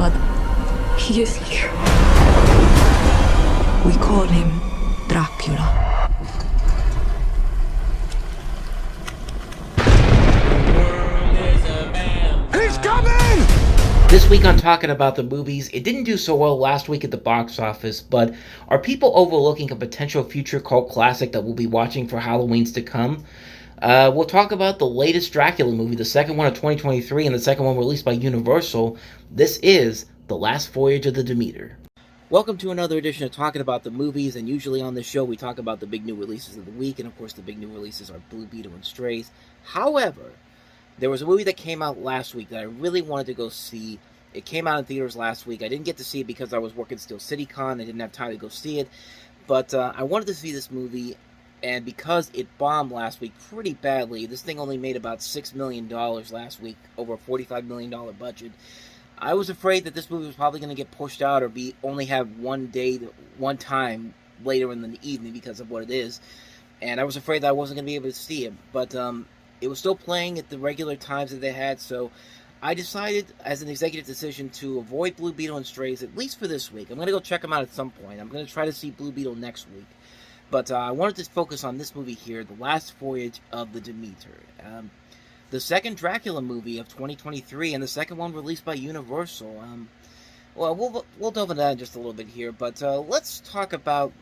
blood. He is here. We call him Dracula. He's coming! This week on Talking About the Movies, it didn't do so well last week at the box office, but are people overlooking a potential future cult classic that we'll be watching for Halloweens to come? We'll talk about the latest Dracula movie, the second one of 2023 and the second one released by Universal. This is The Last Voyage of the Demeter. Welcome to another edition of Talking About the Movies, and usually on this show we talk about the big new releases of the week, and of course the big new releases are Blue Beetle and Strays. However, there was a movie that came out last week that I really wanted to go see. It came out in theaters last week. I didn't get to see it because I was working Steel City Con. I didn't have time to go see it. But I wanted to see this movie, and because it bombed last week pretty badly, this thing only made about $6 million last week, over a $45 million budget. I was afraid that this movie was probably going to get pushed out or only have one time later in the evening because of what it is. And I was afraid that I wasn't going to be able to see it. But it was still playing at the regular times that they had, so I decided as an executive decision to avoid Blue Beetle and Strays, at least for this week. I'm going to go check them out at some point. I'm going to try to see Blue Beetle next week. But I wanted to focus on this movie here, The Last Voyage of the Demeter. The second Dracula movie of 2023, and the second one released by Universal. Well, we'll delve into that in just a little bit here, but let's talk about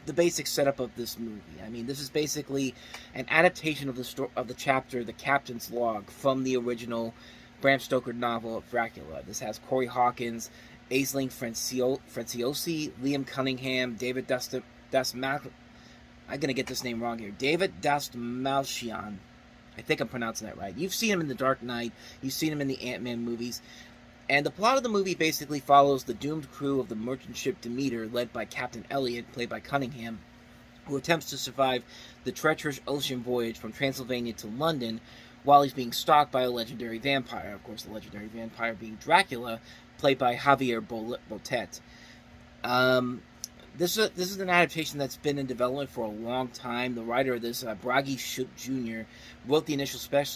the basic setup of this movie. I mean, this is basically an adaptation of the chapter The Captain's Log from the original Bram Stoker novel of Dracula. This has Corey Hawkins, Aisling Franciosi, Liam Cunningham, David I'm gonna get this name wrong here. David Dastmalchian. I think I'm pronouncing that right. You've seen him in The Dark Knight. You've seen him in the Ant-Man movies. And the plot of the movie basically follows the doomed crew of the merchant ship Demeter, led by Captain Elliot, played by Cunningham, who attempts to survive the treacherous ocean voyage from Transylvania to London while he's being stalked by a legendary vampire. Of course, the legendary vampire being Dracula, played by Javier Botet. This is an adaptation that's been in development for a long time. The writer of this, Bragi Shoot Jr., wrote the initial spec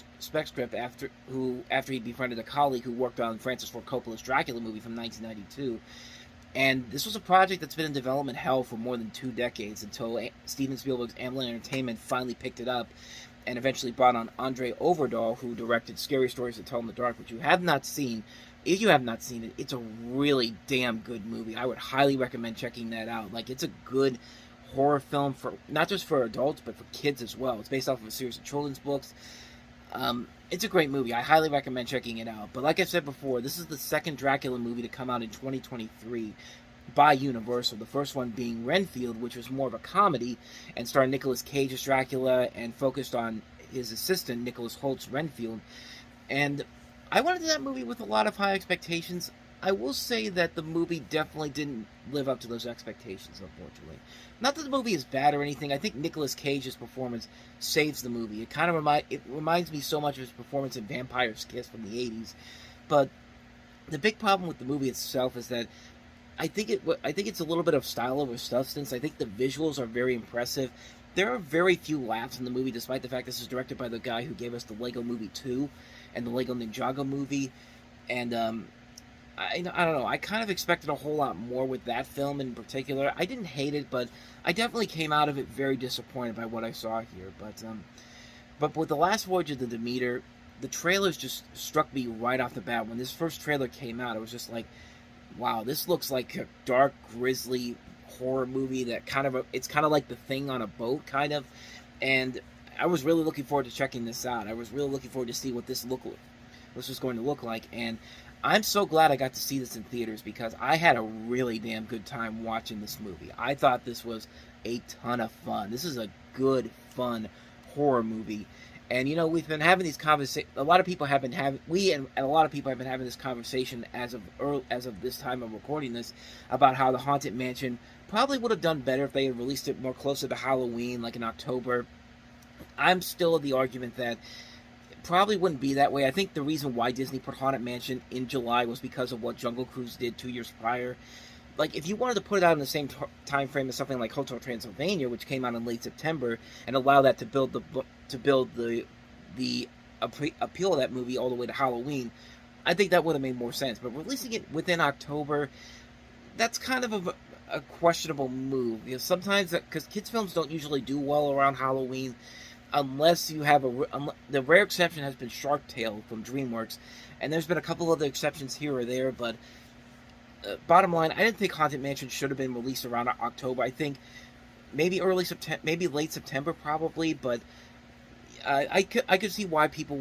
script after he befriended a colleague who worked on Francis Ford Coppola's Dracula movie from 1992. And this was a project that's been in development hell for more than 2 decades until Steven Spielberg's Amblin Entertainment finally picked it up and eventually brought on Andre Overdahl, who directed Scary Stories to Tell in the Dark, which you have not seen. If you have not seen it, it's a really damn good movie. I would highly recommend checking that out. Like, it's a good horror film for not just for adults, but for kids as well. It's based off of a series of children's books. It's a great movie. I highly recommend checking it out. But like I said before, this is the second Dracula movie to come out in 2023 by Universal. The first one being Renfield, which was more of a comedy and starred Nicolas Cage as Dracula and focused on his assistant, Nicholas Holt's Renfield. And I went into that movie with a lot of high expectations. I will say that the movie definitely didn't live up to those expectations, unfortunately. Not that the movie is bad or anything. I think Nicolas Cage's performance saves the movie. It reminds me so much of his performance in Vampire's Kiss from the 80s. But the big problem with the movie itself is that I think it's a little bit of style over substance. I think the visuals are very impressive. There are very few laughs in the movie, despite the fact this is directed by the guy who gave us the Lego Movie 2 and the Lego Ninjago movie. And I don't know. I kind of expected a whole lot more with that film in particular. I didn't hate it, but I definitely came out of it very disappointed by what I saw here. But with The Last Voyage of the Demeter, the trailers just struck me right off the bat. When this first trailer came out, it was just like, wow, this looks like a dark, grisly horror movie that it's kind of like The Thing on a boat, kind of. And I was really looking forward to checking this out. I was really looking forward to see what this was going to look like. And I'm so glad I got to see this in theaters because I had a really damn good time watching this movie. I thought this was a ton of fun. This is a good, fun horror movie. And, you know, we've been having these conversations. A lot of people have been having this conversation as of this time of recording this about how the Haunted Mansion probably would have done better if they had released it more closer to Halloween, like in October. I'm still of the argument that it probably wouldn't be that way. I think the reason why Disney put Haunted Mansion in July was because of what Jungle Cruise did 2 years prior. Like, if you wanted to put it out in the same time frame as something like Hotel Transylvania, which came out in late September, and allow that to build the appeal of that movie all the way to Halloween, I think that would have made more sense. But releasing it within October, that's kind of a questionable move. You know, sometimes, because kids' films don't usually do well around Halloween, unless you have the rare exception has been Shark Tale from DreamWorks, and there's been a couple other exceptions here or there, but bottom line, I didn't think Haunted Mansion should have been released around October. I think maybe early September, maybe late September, probably. But I could see why people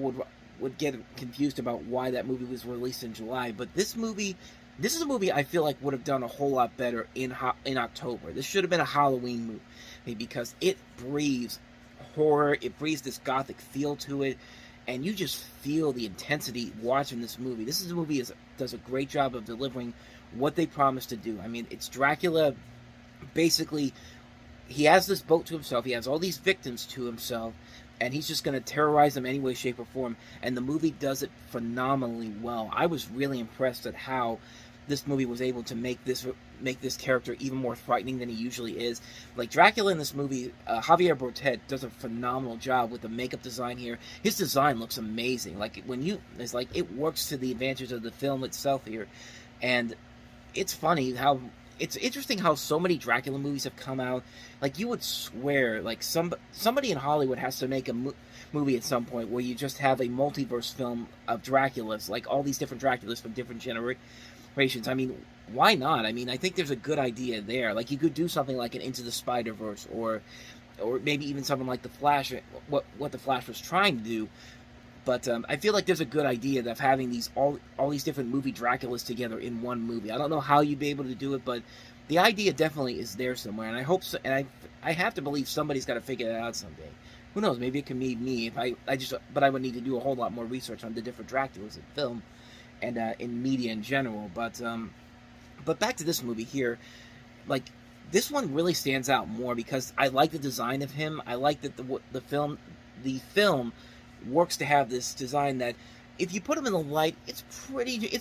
would get confused about why that movie was released in July. But this is a movie I feel like would have done a whole lot better in October. This should have been a Halloween movie because it breathes horror. It breathes this gothic feel to it. And you just feel the intensity watching this movie. This is a movie that does a great job of delivering what they promised to do. I mean, it's Dracula. Basically, he has this boat to himself. He has all these victims to himself, and he's just going to terrorize them any way, shape, or form. And the movie does it phenomenally well. I was really impressed at how this movie was able to make this character even more frightening than he usually is. Like Dracula in this movie, Javier Botet does a phenomenal job with the makeup design here. His design looks amazing. Like it's like it works to the advantage of the film itself here, and it's funny how. It's interesting how so many Dracula movies have come out. Like, you would swear, like, somebody in Hollywood has to make a movie at some point where you just have a multiverse film of Draculas, like all these different Draculas from different generations. I mean, why not? I mean, I think there's a good idea there. Like, you could do something like an Into the Spider-Verse, or maybe even something like The Flash, what The Flash was trying to do. But I feel like there's a good idea of having all these different movie Draculas together in one movie. I don't know how you'd be able to do it, but the idea definitely is there somewhere, and I hope so. And I have to believe somebody's got to figure it out someday. Who knows? Maybe it can be me. But I would need to do a whole lot more research on the different Draculas in film and in media in general. But back to this movie here, like this one really stands out more because I like the design of him. I like that the film works to have this design that if you put him in the light, it's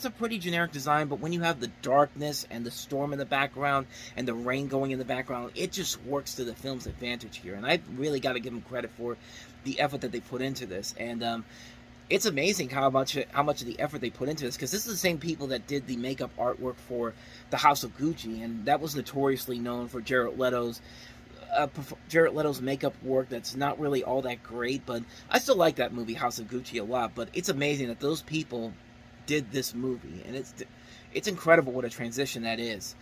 a pretty generic design, but when you have the darkness and the storm in the background and the rain going in the background, it just works to the film's advantage here. And I really got to give him credit for the effort that they put into this. And it's amazing how much of the effort they put into this, because this is the same people that did the makeup artwork for The House of Gucci, and that was notoriously known for Jared Leto's makeup work that's not really all that great, but I still like that movie House of Gucci a lot. But it's amazing that those people did this movie, and it's incredible what a transition that is.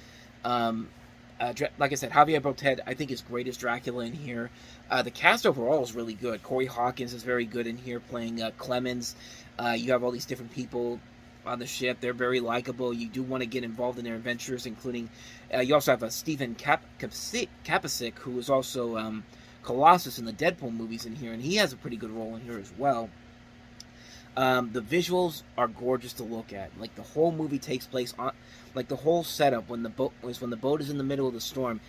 Like I said, Javier Botet I think is great as Dracula in here. The cast overall is really good. Corey Hawkins is very good in here playing Clemens. You have all these different people on the ship. They're very likable. You do want to get involved in their adventures, including you also have Stephen Kapasik, who is also Colossus in the Deadpool movies in here, and he has a pretty good role in here as well. The visuals are gorgeous to look at. Like, the whole movie takes place on, like, the whole setup when the boat is in the middle of the storm.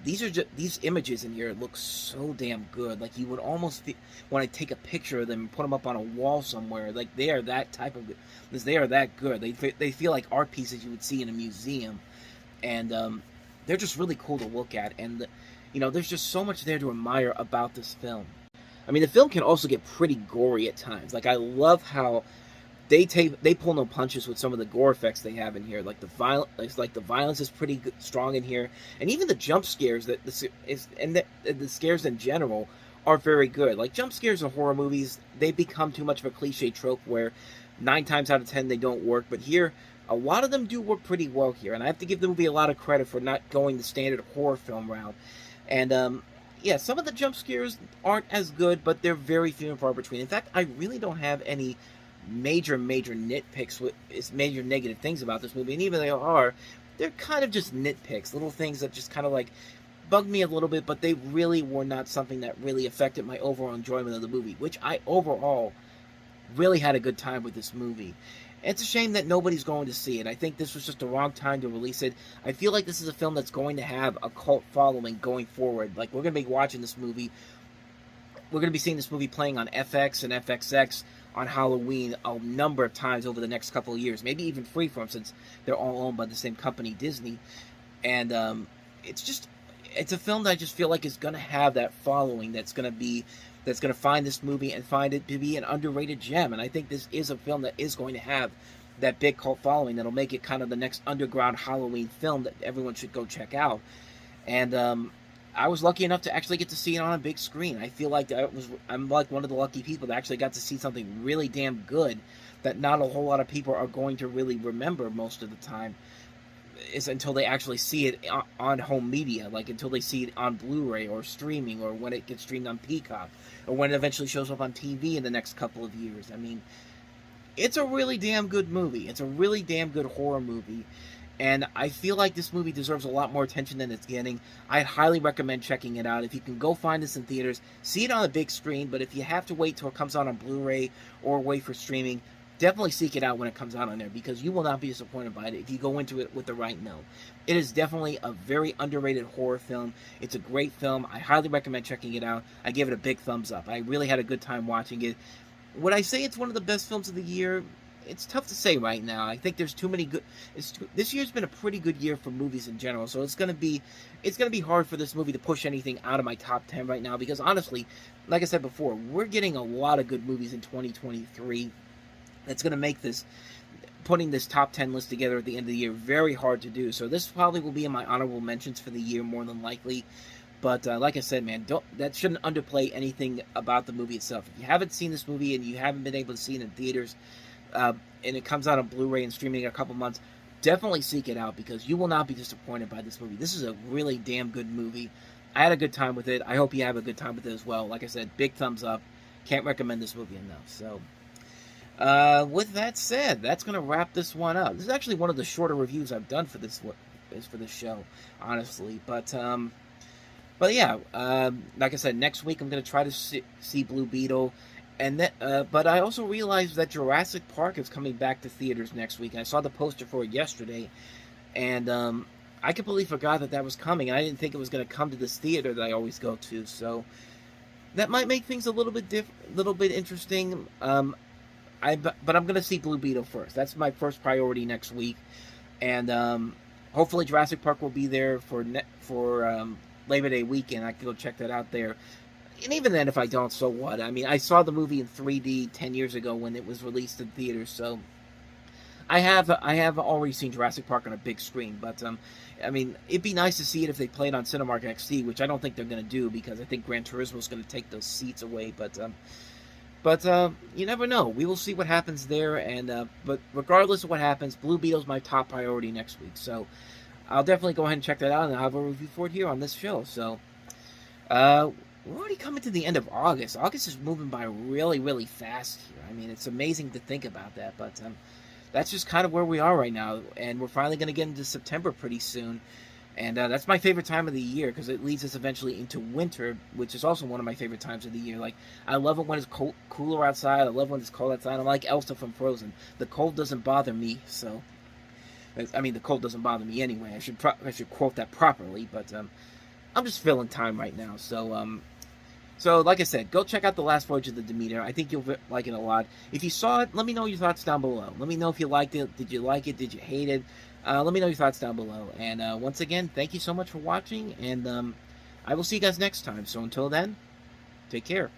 These images in here look so damn good. Like, you would almost want to take a picture of them and put them up on a wall somewhere. Like, they are that good. They feel like art pieces you would see in a museum, and they're just really cool to look at. And there's just so much there to admire about this film. I mean, the film can also get pretty gory at times. Like, I love how they pull no punches with some of the gore effects they have in here. Like the violence is pretty strong in here, and even the jump scares the scares in general are very good. Like, jump scares in horror movies, they become too much of a cliche trope where 9 times out of 10 they don't work. But here, a lot of them do work pretty well here, and I have to give the movie a lot of credit for not going the standard horror film route. And yeah, some of the jump scares aren't as good, but they're very few and far between. In fact, I really don't have any major nitpicks with major negative things about this movie, and even if they're kind of just nitpicks, little things that just kind of like bugged me a little bit, but they really were not something that really affected my overall enjoyment of the movie, which I overall really had a good time with this movie. It's a shame that nobody's going to see it. I think this was just the wrong time to release it. I feel like this is a film that's going to have a cult following going forward. Like, we're going to be watching this movie. We're going to be seeing this movie playing on FX and FXX on Halloween a number of times over the next couple of years. Maybe even Freeform, since they're all owned by the same company, Disney. And it's a film that I just feel like is going to have that following that's going to find this movie and find it to be an underrated gem. And I think this is a film that is going to have that big cult following that'll make it kind of the next underground Halloween film that everyone should go check out. And I was lucky enough to actually get to see it on a big screen. I feel like I'm like one of the lucky people that actually got to see something really damn good that not a whole lot of people are going to really remember most of the time, is until they actually see it on home media, like until they see it on Blu-ray or streaming, or when it gets streamed on Peacock, or when it eventually shows up on TV in the next couple of years. I mean, it's a really damn good movie. It's a really damn good horror movie. And I feel like this movie deserves a lot more attention than it's getting. I'd highly recommend checking it out. If you can go find this in theaters, see it on the big screen. But if you have to wait till it comes out on Blu-ray or wait for streaming, definitely seek it out when it comes out on there, because you will not be disappointed by it if you go into it with the right note. It is definitely a very underrated horror film. It's a great film. I highly recommend checking it out. I give it a big thumbs up. I really had a good time watching it. Would I say it's one of the best films of the year? It's tough to say right now. I think there's too many good. This year's been a pretty good year for movies in general, so it's gonna be hard for this movie to push anything out of my top 10 right now, because honestly, like I said before, we're getting a lot of good movies in 2023. That's gonna make putting this top 10 list together at the end of the year very hard to do. So this probably will be in my honorable mentions for the year more than likely. But like I said, man, that shouldn't underplay anything about the movie itself. If you haven't seen this movie and you haven't been able to see it in theaters, and it comes out on Blu-ray and streaming in a couple months, definitely seek it out, because you will not be disappointed by this movie. This is a really damn good movie. I had a good time with it. I hope you have a good time with it as well. Like I said, big thumbs up. Can't recommend this movie enough. So, with that said, that's going to wrap this one up. This is actually one of the shorter reviews I've done for this show, honestly. But yeah, like I said, next week I'm going to try to see Blue Beetle. And but I also realized that Jurassic Park is coming back to theaters next week. And I saw the poster for it yesterday, and I completely forgot that was coming. And I didn't think it was going to come to this theater that I always go to. So that might make things a little bit interesting. But I'm going to see Blue Beetle first. That's my first priority next week, and hopefully Jurassic Park will be there for Labor Day weekend. I can go check that out there. And even then, if I don't, so what? I mean, I saw the movie in 3D 10 years ago when it was released in theaters, so I have already seen Jurassic Park on a big screen. But I mean, it'd be nice to see it if they played on Cinemark XD, which I don't think they're going to do, because I think Gran Turismo is going to take those seats away. But you never know. We will see what happens there. And but regardless of what happens, Blue Beetle's my top priority next week. So I'll definitely go ahead and check that out, and I'll have a review for it here on this show. So we're already coming to the end of August. August is moving by really, really fast here. I mean, it's amazing to think about that, but that's just kind of where we are right now, and we're finally going to get into September pretty soon, and that's my favorite time of the year, because it leads us eventually into winter, which is also one of my favorite times of the year. Like, I love it when it's cooler outside. I love when it's cold outside. I'm like Elsa from Frozen. The cold doesn't bother me, so... I mean, the cold doesn't bother me anyway. I should quote that properly, but I'm just filling time right now, so like I said, go check out The Last Voyage of the Demeter. I think you'll like it a lot. If you saw it, let me know your thoughts down below. Let me know if you liked it. Did you like it? Did you hate it? Let me know your thoughts down below. And once again, thank you so much for watching, and I will see you guys next time. So until then, take care.